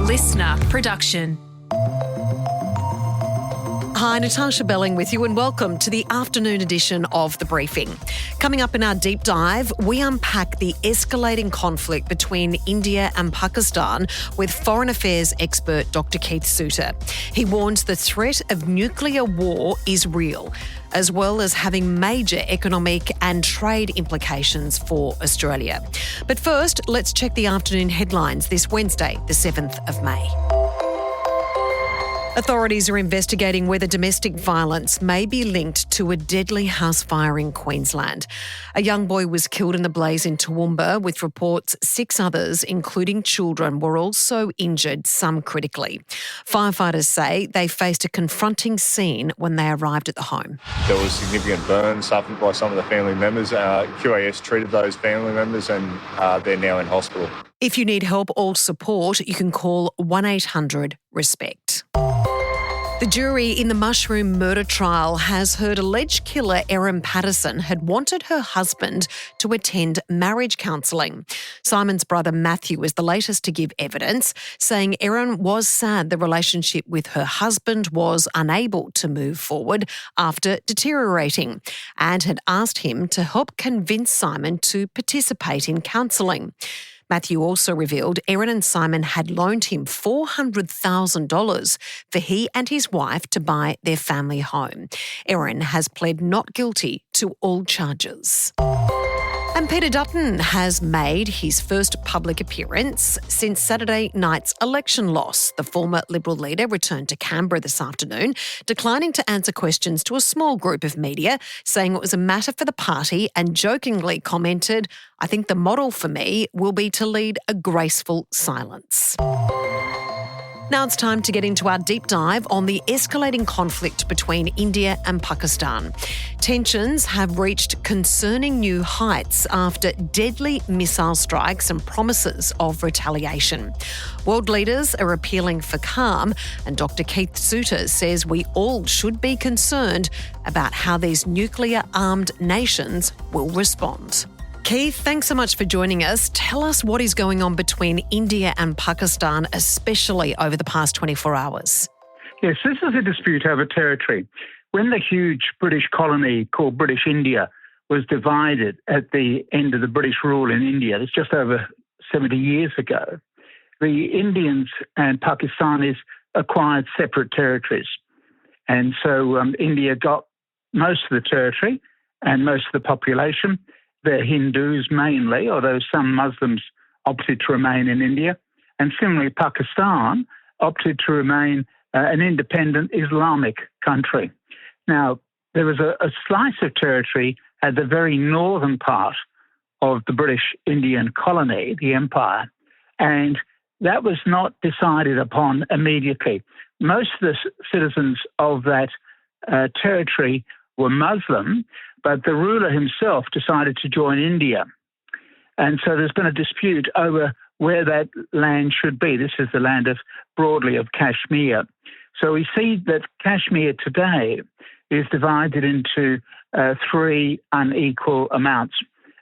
listener production. Hi, Natarsha Belling with you and welcome to the afternoon edition of The Briefing. Coming up in our deep dive, we unpack the escalating conflict between India and Pakistan with foreign affairs expert Dr Keith Sutter. He warns the threat of nuclear war is real, as well as having major economic and trade implications for Australia. But first, let's check the afternoon headlines this Wednesday, the 7th of May. Authorities are investigating whether domestic violence may be linked to a deadly house fire in Queensland. A young boy was killed in the blaze in Toowoomba, with reports 6 others, including children, were also injured, some critically. Firefighters say they faced a confronting scene when they arrived at the home. There was significant burns suffered by some of the family members. QAS treated those family members and they're now in hospital. If you need help or support, you can call 1-800-RESPECT. The jury in the mushroom murder trial has heard alleged killer Erin Patterson had wanted her husband to attend marriage counselling. Simon's brother Matthew is the latest to give evidence, saying Erin was sad the relationship with her husband was unable to move forward after deteriorating, and had asked him to help convince Simon to participate in counselling. Matthew also revealed Erin and Simon had loaned him $400,000 for he and his wife to buy their family home. Erin has pled not guilty to all charges. And Peter Dutton has made his first public appearance since Saturday night's election loss. The former Liberal leader returned to Canberra this afternoon, declining to answer questions to a small group of media, saying it was a matter for the party, and jokingly commented, "I think the model for me will be to lead a graceful silence." Now it's time to get into our deep dive on the escalating conflict between India and Pakistan. Tensions have reached concerning new heights after deadly missile strikes and promises of retaliation. World leaders are appealing for calm, and Dr Keith Sutter says we all should be concerned about how these nuclear-armed nations will respond. Keith, thanks so much for joining us. Tell us what is going on between India and Pakistan, especially over the past 24 hours. Yes, this is a dispute over territory. When the huge British colony called British India was divided at the end of the British rule in India, it's just over 70 years ago, the Indians and Pakistanis acquired separate territories. And so India got most of the territory and most of the population. They're Hindus mainly, although some Muslims opted to remain in India. And similarly, Pakistan opted to remain an independent Islamic country. Now, there was a slice of territory at the very northern part of the British Indian colony, the empire, and that was not decided upon immediately. Most of the citizens of that territory were Muslim, but the ruler himself decided to join India. And so there's been a dispute over where that land should be. This is the land broadly of Kashmir. So we see that Kashmir today is divided into 3 unequal amounts.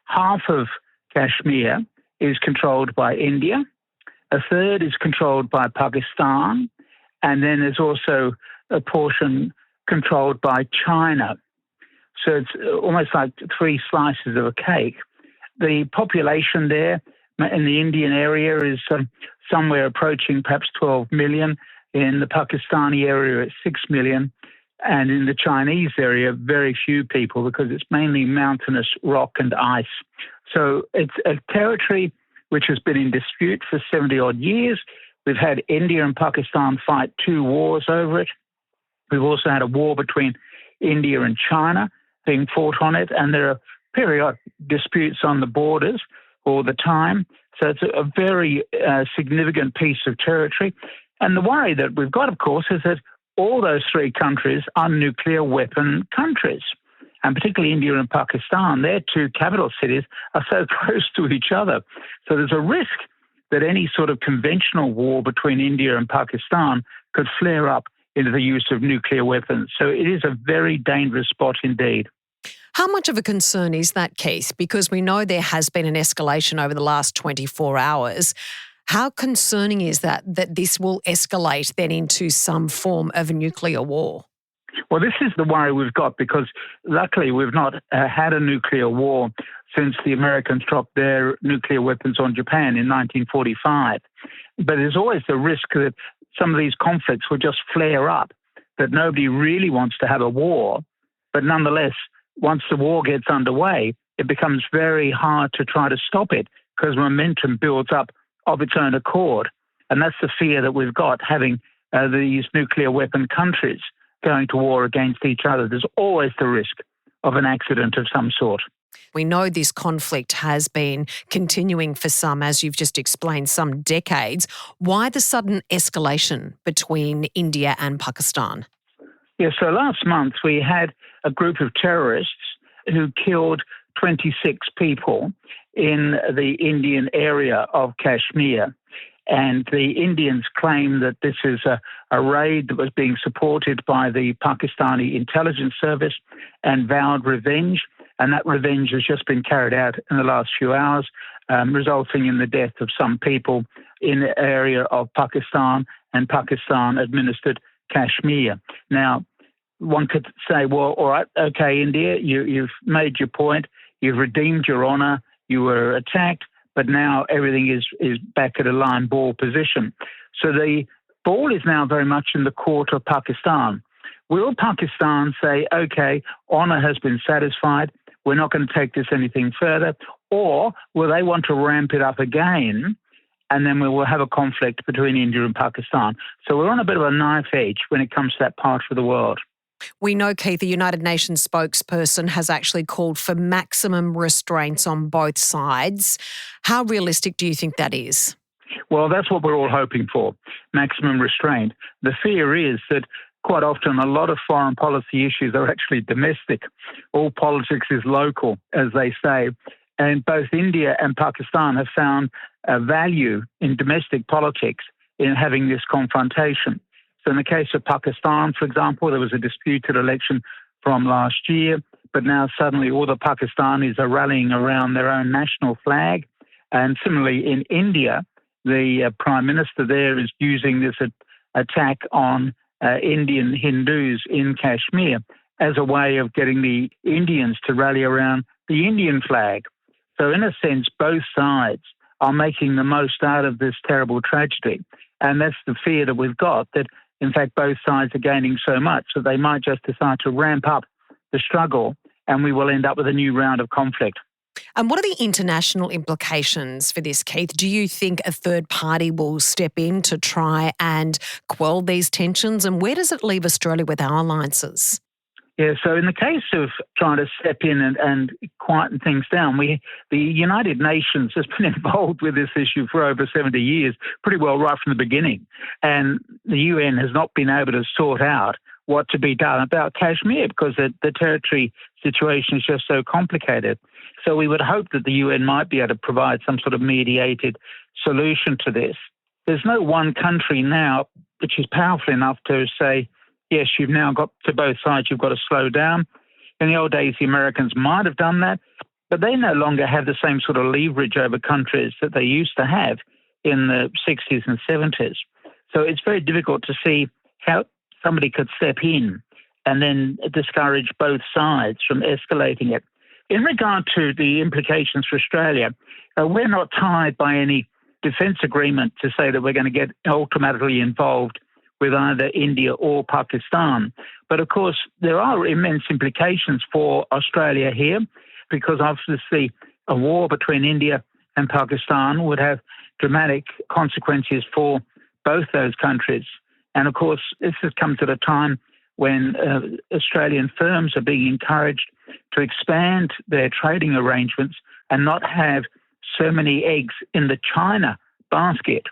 Half of Kashmir is controlled by India, a third is controlled by Pakistan, and then there's also a portion controlled by China. So it's almost like 3 slices of a cake. The population there in the Indian area is somewhere approaching perhaps 12 million. In the Pakistani area, it's 6 million. And in the Chinese area, very few people because it's mainly mountainous rock and ice. So it's a territory which has been in dispute for 70-odd years. We've had India and Pakistan fight 2 wars over it. We've also had a war between India and China being fought on it, and there are periodic disputes on the borders all the time. So it's a very significant piece of territory. And the worry that we've got, of course, is that all those 3 countries are nuclear weapon countries, and particularly India and Pakistan. Their 2 capital cities are so close to each other. So there's a risk that any sort of conventional war between India and Pakistan could flare up into the use of nuclear weapons. So it is a very dangerous spot indeed. How much of a concern is that, Keith? Because we know there has been an escalation over the last 24 hours. How concerning is that this will escalate then into some form of a nuclear war? Well, this is the worry we've got because luckily we've not had a nuclear war since the Americans dropped their nuclear weapons on Japan in 1945. But there's always the risk that some of these conflicts will just flare up, that nobody really wants to have a war. But nonetheless, once the war gets underway, it becomes very hard to try to stop it because momentum builds up of its own accord. And that's the fear that we've got, having these nuclear weapon countries going to war against each other. There's always the risk of an accident of some sort. We know this conflict has been continuing for some, as you've just explained, some decades. Why the sudden escalation between India and Pakistan? Yeah, so last month we had a group of terrorists who killed 26 people in the Indian area of Kashmir. And the Indians claim that this is a raid that was being supported by the Pakistani intelligence service and vowed revenge. And that revenge has just been carried out in the last few hours, resulting in the death of some people in the area of Pakistan and Pakistan-administered Kashmir. Now, one could say, well, all right, okay, India, you've made your point, you've redeemed your honour, you were attacked, but now everything is back at a line ball position. So the ball is now very much in the court of Pakistan. Will Pakistan say, okay, honour has been satisfied, we're not going to take this anything further, or will they want to ramp it up again, and then we will have a conflict between India and Pakistan? So we're on a bit of a knife edge when it comes to that part of the world. We know, Keith, the United Nations spokesperson has actually called for maximum restraints on both sides. How realistic do you think that is? Well, that's what we're all hoping for, maximum restraint. The fear is that quite often a lot of foreign policy issues are actually domestic. All politics is local, as they say. And both India and Pakistan have found a value in domestic politics in having this confrontation. So in the case of Pakistan, for example, there was a disputed election from last year, but now suddenly all the Pakistanis are rallying around their own national flag. And similarly in India, the Prime Minister there is using this attack on Indian Hindus in Kashmir as a way of getting the Indians to rally around the Indian flag. So in a sense, both sides are making the most out of this terrible tragedy. And that's the fear that we've got, that in fact both sides are gaining so much that they might just decide to ramp up the struggle and we will end up with a new round of conflict. And what are the international implications for this, Keith? Do you think a third party will step in to try and quell these tensions? And where does it leave Australia with our alliances? Yeah, so in the case of trying to step in and quieten things down, the United Nations has been involved with this issue for over 70 years, pretty well right from the beginning. And the UN has not been able to sort out what to be done about Kashmir because the territory situation is just so complicated. So we would hope that the UN might be able to provide some sort of mediated solution to this. There's no one country now which is powerful enough to say, yes, you've now got to both sides, you've got to slow down. In the old days, the Americans might have done that, but they no longer have the same sort of leverage over countries that they used to have in the 60s and 70s. So it's very difficult to see how somebody could step in and then discourage both sides from escalating it. In regard to the implications for Australia, we're not tied by any defence agreement to say that we're going to get automatically involved with either India or Pakistan. But of course, there are immense implications for Australia here because obviously a war between India and Pakistan would have dramatic consequences for both those countries. And of course, this has come at a time when Australian firms are being encouraged to expand their trading arrangements and not have so many eggs in the China basket.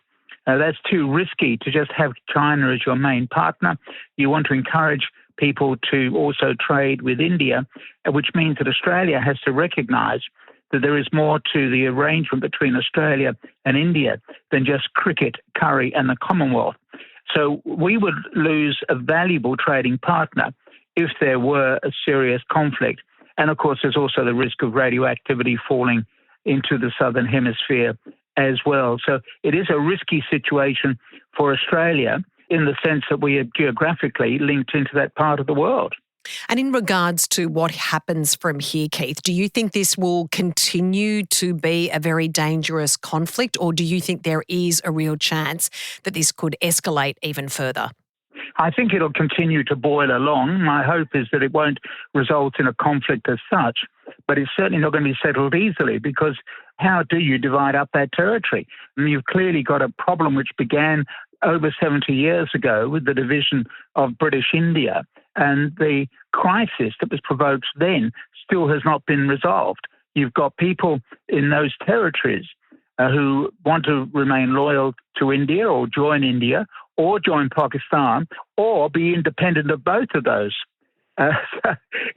That's too risky to just have China as your main partner. You want to encourage people to also trade with India, which means that Australia has to recognise that there is more to the arrangement between Australia and India than just cricket, curry and the Commonwealth. So we would lose a valuable trading partner if there were a serious conflict. And of course, there's also the risk of radioactivity falling into the southern hemisphere as well. So it is a risky situation for Australia in the sense that we are geographically linked into that part of the world. And in regards to what happens from here, Keith, do you think this will continue to be a very dangerous conflict, or do you think there is a real chance that this could escalate even further? I think it'll continue to boil along. My hope is that it won't result in a conflict as such, but it's certainly not going to be settled easily, because how do you divide up that territory? I mean, you've clearly got a problem which began over 70 years ago with the division of British India, and the crisis that was provoked then still has not been resolved. You've got people in those territories who want to remain loyal to India or join India or join Pakistan or be independent of both of those.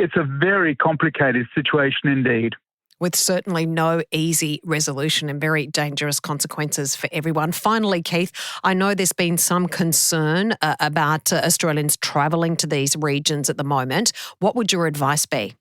It's a very complicated situation indeed, with certainly no easy resolution and very dangerous consequences for everyone. Finally, Keith, I know there's been some concern about Australians travelling to these regions at the moment. What would your advice be?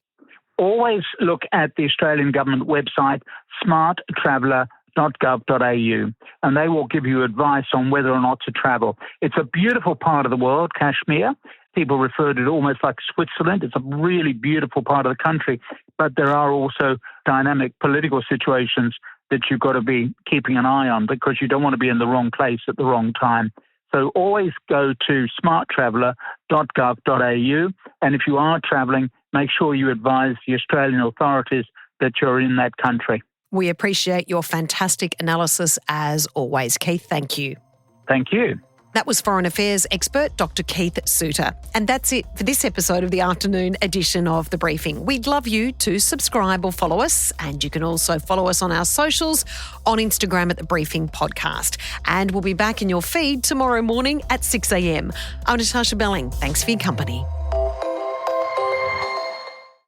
Always look at the Australian government website, smarttraveller.gov.au, and they will give you advice on whether or not to travel. It's a beautiful part of the world, Kashmir. People refer to it almost like Switzerland. It's a really beautiful part of the country, but there are also dynamic political situations that you've got to be keeping an eye on, because you don't want to be in the wrong place at the wrong time. So always go to smarttraveller.gov.au, and if you are travelling, make sure you advise the Australian authorities that you're in that country. We appreciate your fantastic analysis as always, Keith. Thank you. Thank you. That was Foreign Affairs expert Dr Keith Sutter. And that's it for this episode of the afternoon edition of The Briefing. We'd love you to subscribe or follow us, and you can also follow us on our socials, on Instagram at The Briefing Podcast. And we'll be back in your feed tomorrow morning at 6 a.m. I'm Natarsha Belling. Thanks for your company.